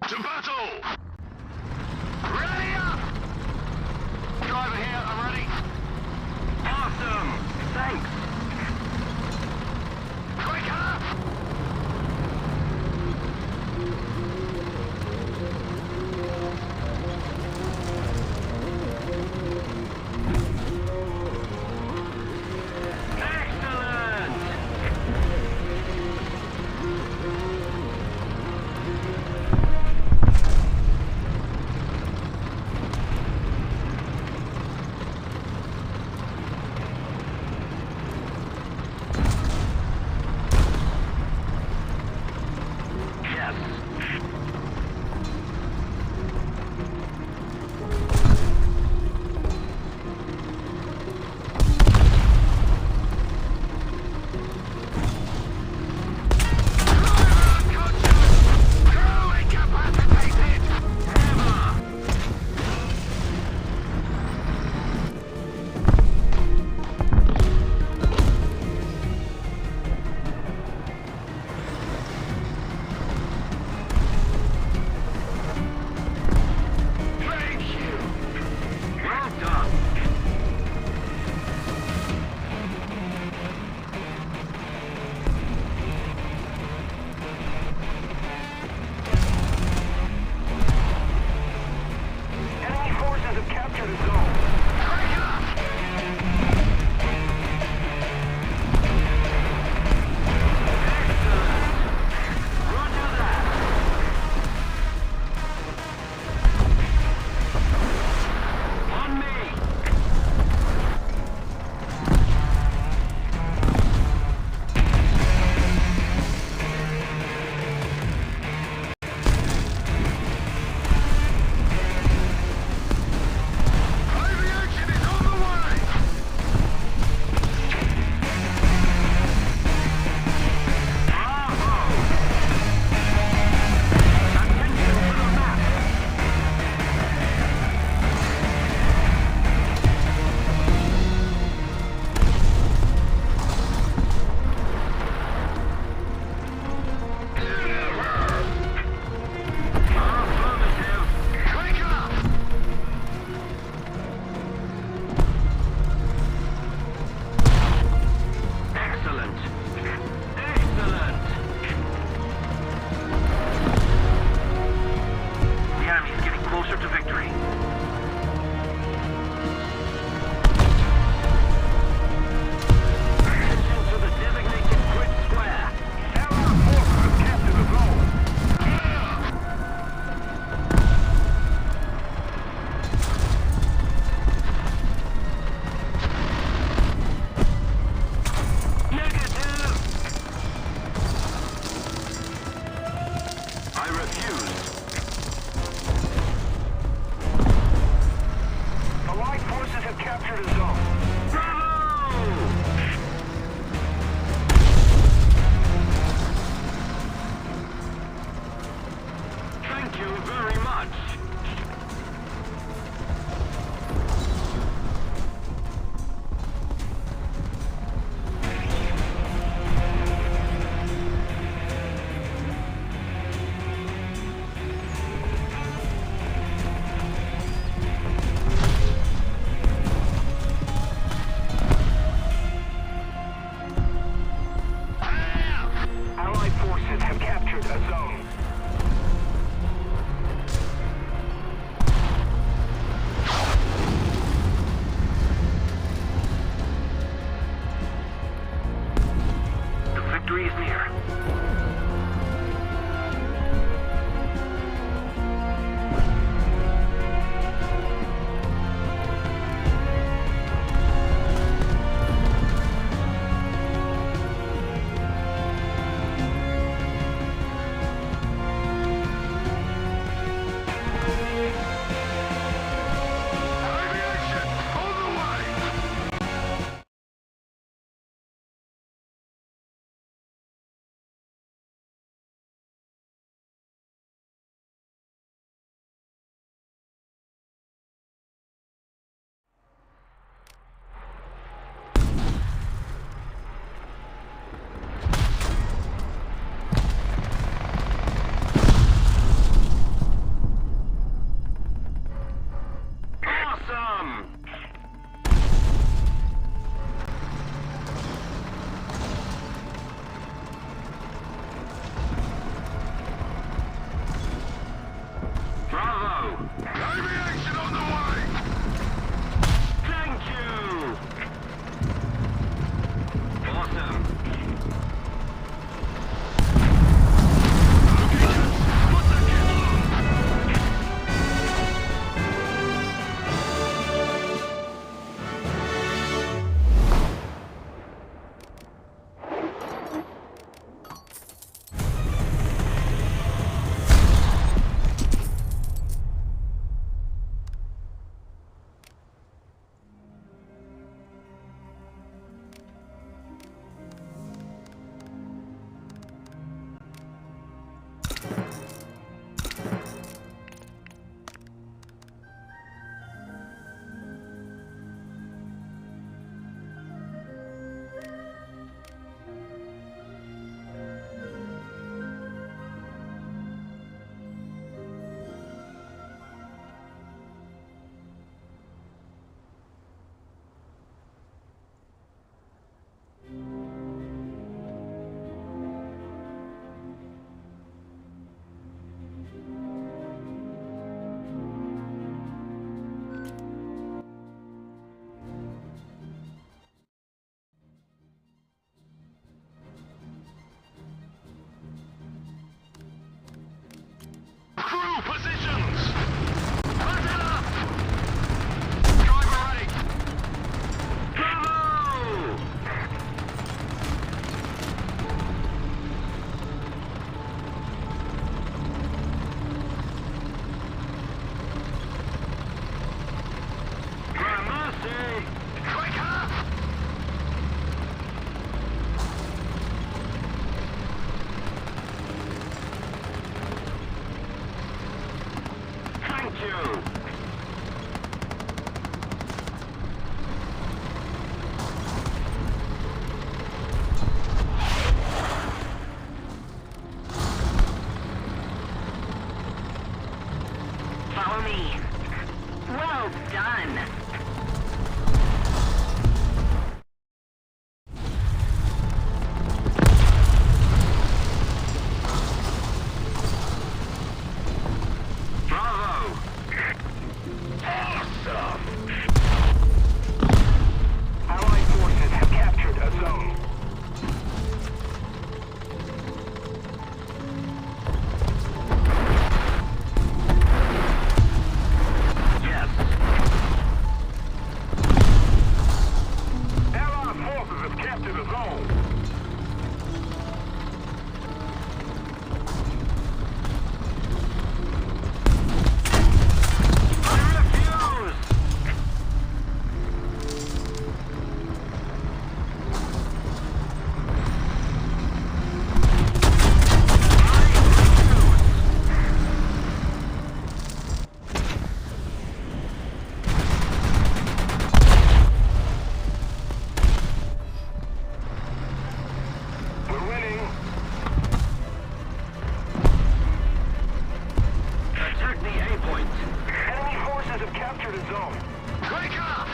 To battle! Ready up! Driver here, I'm ready. Awesome! Thanks! Quicker! you. Follow me. Well done. Bravo! Awesome! Allied forces have captured a zone. Yes. Allied forces have captured a zone. We're winning. Attack the A point. Enemy forces have captured a zone. Break up!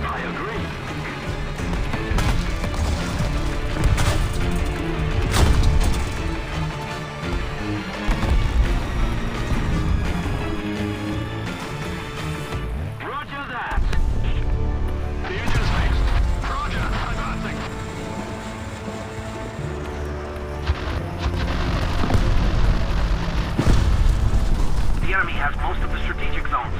I agree. Roger that. The engine's fixed. Roger, advancing. The enemy has most of the strategic zones.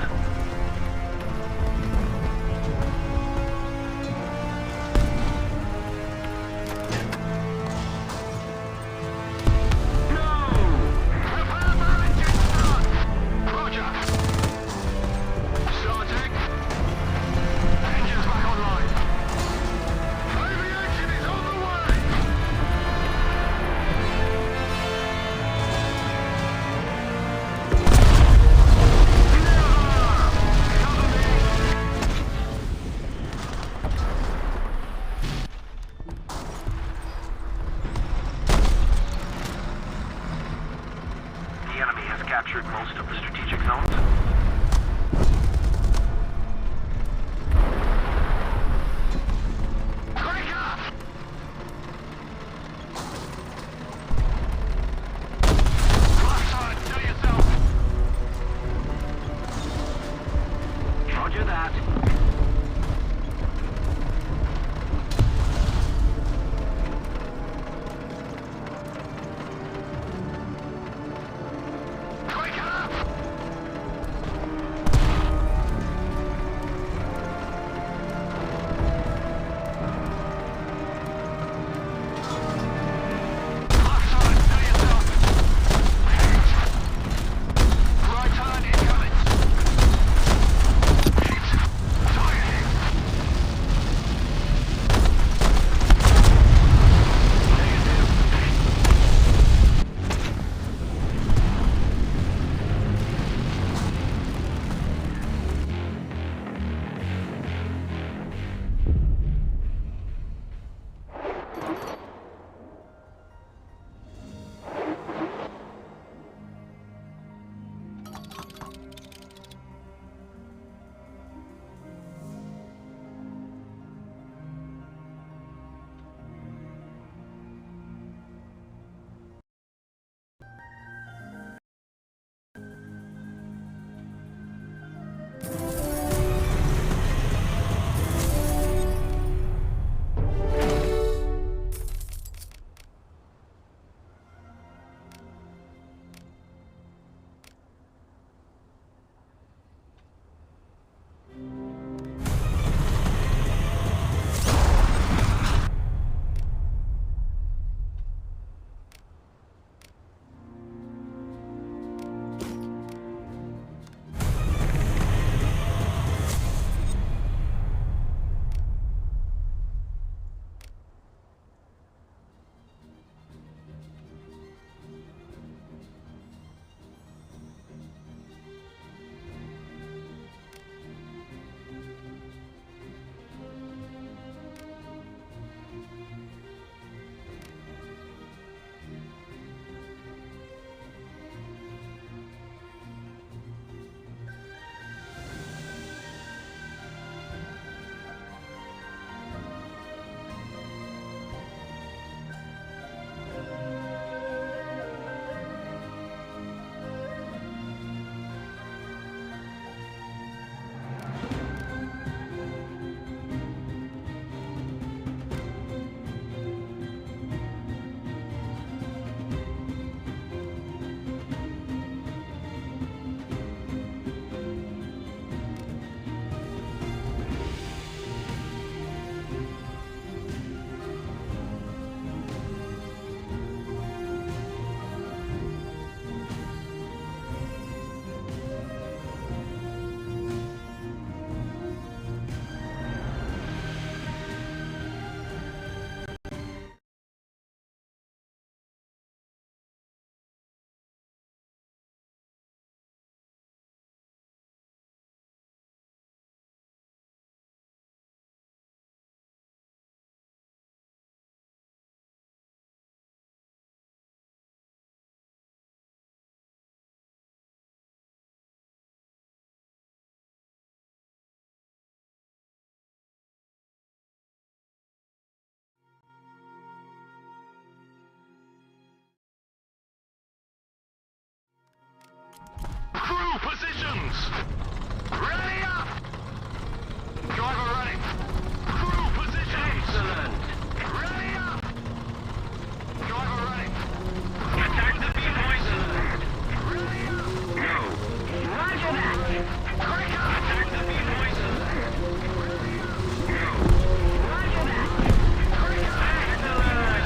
The enemy has captured most of the strategic zones. Break up! Lock on, tell yourself. Roger that. Quick up! viewpoints. Ready up! Driver running. Crew positions. Excellent. Ready up! Driver running. Attack the viewpoints. Ready up! No. Roger that. Quicker! Attack the viewpoints. No. Roger that. Quicker! Excellent! Roger that.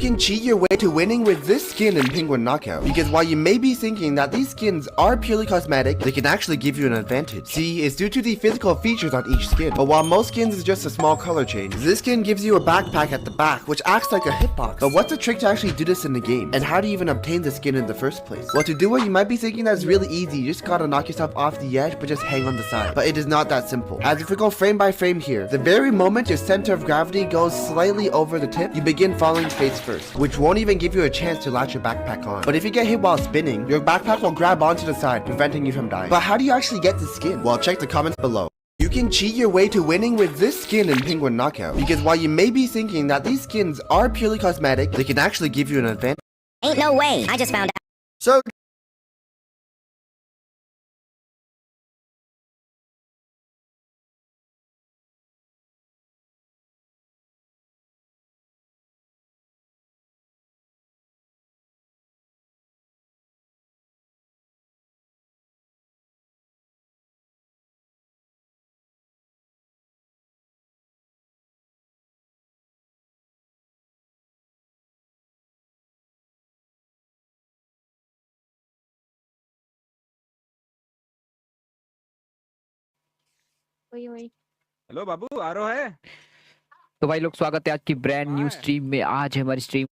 can cheat your way to winning with this skin in Penguin Knockout, because while you may be thinking that these skins are purely cosmetic, they can actually give you an advantage. See, it's due to the physical features on each skin, but while most skins is just a small color change, this skin gives you a backpack at the back, which acts like a hitbox. But what's the trick to actually do this in the game, and how do you even obtain the skin in the first place? Well, to do it, you might be thinking that it's really easy, you just gotta knock yourself off the edge, but just hang on the side. But it is not that simple, as if we go frame by frame here, the very moment your center of gravity goes slightly over the tip, you begin falling face first, which won't even give you a chance to latch your backpack on. But if you get hit while spinning, your backpack will grab onto the side, preventing you from dying. But how do you actually get the skin? Well, check the comments below. You can cheat your way to winning with this skin in Penguin Knockout, because while you may be thinking that these skins are purely cosmetic, they can actually give you an advantage. Ain't no way, I just found out. So वही hello बाबू आ रहा है। तो भाई लोग स्वागत है आज की ब्रांड न्यू हाँ। स्ट्रीम में। आज है हमारी स्ट्रीम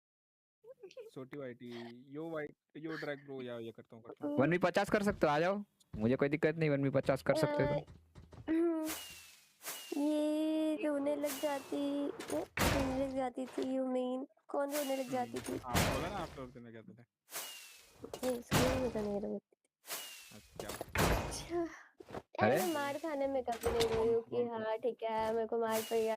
छोटी वाइटी यो ड्रैग ब्रो या ये करता हूँ 1v50 कर सकते हो, आ जाओ, मुझे कोई दिक्कत नहीं, 1v50 कर सकते हो। ये रोने लग जाती थी यू मीन कौन रोने लग जाती थी? आप बोला ना आप तो दिन में कहते थे। ये स्कूल में तो नहीं रोती। अच्छा अरे मार खाने में कभी नहीं रोई हूँ कि हाँ ठीक है मेरे को मार पड़ गया।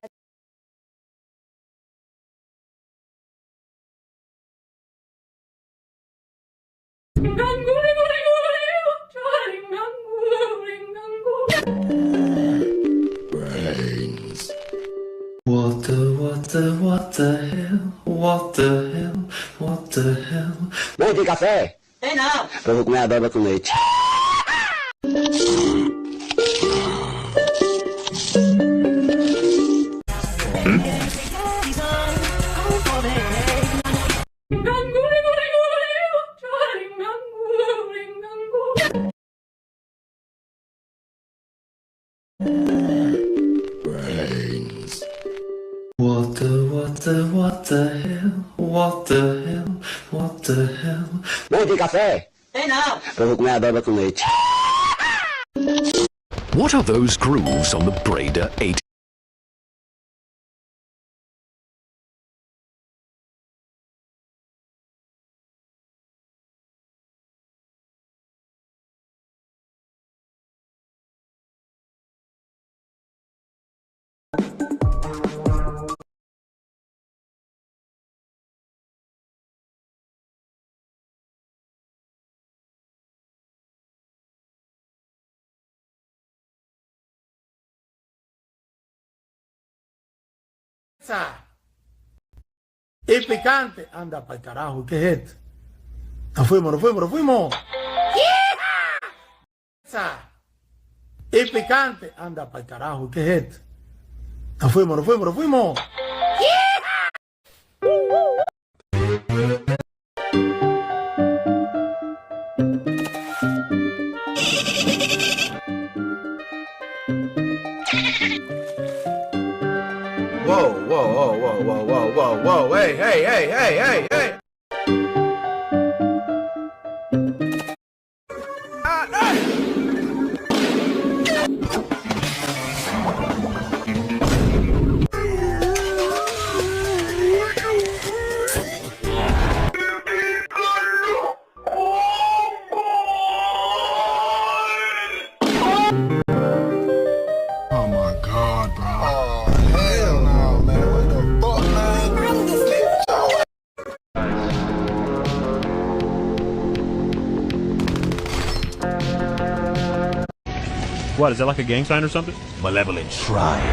Brains. What the hell? Bom de café? Tem não. Eu vou comer a baba com leite. Brains. What the hell? Bom de café? Tem não. Eu vou comer a baba com leite. What are those grooves on the Breda 8? Y picante, anda pa'l carajo, ¿qué es esto? Nos fuimos. Y picante, anda pa'l carajo, ¿qué es esto? Nos fuimos. Whoa, hey. Oh my God, bro. Oh, hell no, man. What the fuck, man? What, is that like a gang sign or something? Malevolent Shrine.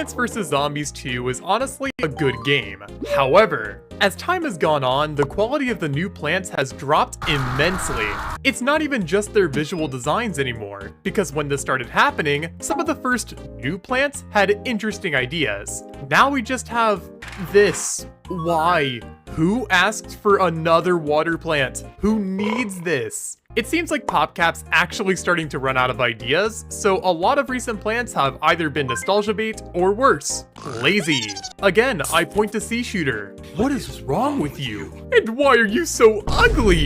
Plants vs. Zombies 2 is honestly a good game. However, as time has gone on, the quality of the new plants has dropped immensely. It's not even just their visual designs anymore, because when this started happening, some of the first new plants had interesting ideas. Now we just have this. Why? Who asked for another water plant? Who needs this? It seems like PopCap's actually starting to run out of ideas, so a lot of recent plants have either been nostalgia bait or worse, lazy. Again, I point to Sea Shooter. What is wrong with you? And why are you so ugly?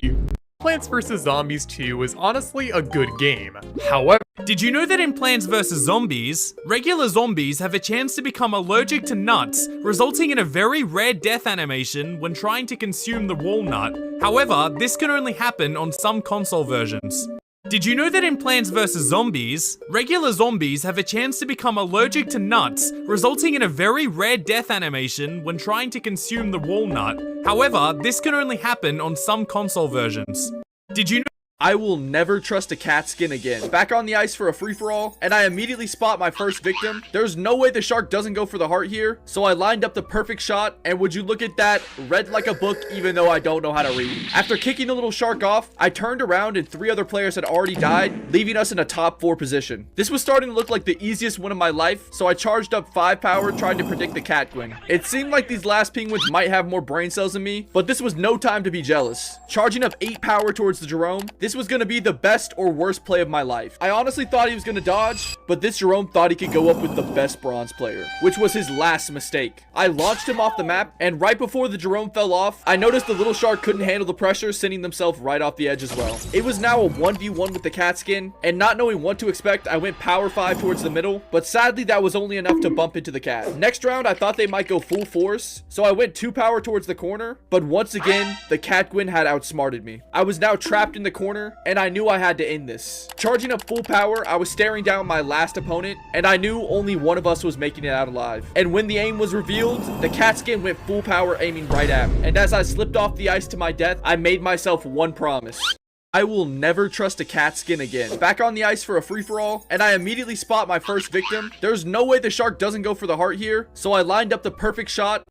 Plants vs. Zombies 2 is honestly a good game. However, did you know that in Plants vs. Zombies, regular zombies have a chance to become allergic to nuts, resulting in a very rare death animation when trying to consume the walnut? However, this can only happen on some console versions. Did you know that in Plants vs. Zombies, regular zombies have a chance to become allergic to nuts, resulting in a very rare death animation when trying to consume the walnut? However, this can only happen on some console versions. Did you know I will never trust a cat skin again. Back on the ice for a free-for-all, and I immediately spot my first victim. There's no way the shark doesn't go for the heart here, so I lined up the perfect shot, and would you look at that, read like a book even though I don't know how to read. After kicking the little shark off, I turned around and 3 other players had already died, leaving us in a top 4 position. This was starting to look like the easiest win of my life, so I charged up 5 power trying to predict the cat queen. It seemed like these last penguins might have more brain cells than me, but this was no time to be jealous. Charging up 8 power towards the Jerome, this was going to be the best or worst play of my life. I honestly thought he was going to dodge, but this Jerome thought he could go up with the best bronze player, which was his last mistake. I launched him off the map, and right before the Jerome fell off, I noticed the little shark couldn't handle the pressure, sending themselves right off the edge as well. It was now a 1v1 with the cat skin, and not knowing what to expect, I went power 5 towards the middle, but sadly that was only enough to bump into the cat. Next round, I thought they might go full force, so I went 2 power towards the corner, but once again, the cat Gwyn had outsmarted me. I was now trapped in the corner, and I knew I had to end this. Charging up full power, I was staring down my last opponent, and I knew only one of us was making it out alive. And when the aim was revealed, the cat skin went full power aiming right at me. And as I slipped off the ice to my death, I made myself one promise. I will never trust a cat skin again. Back on the ice for a free-for-all, and I immediately spot my first victim. There's no way the shark doesn't go for the heart here, so I lined up the perfect shot,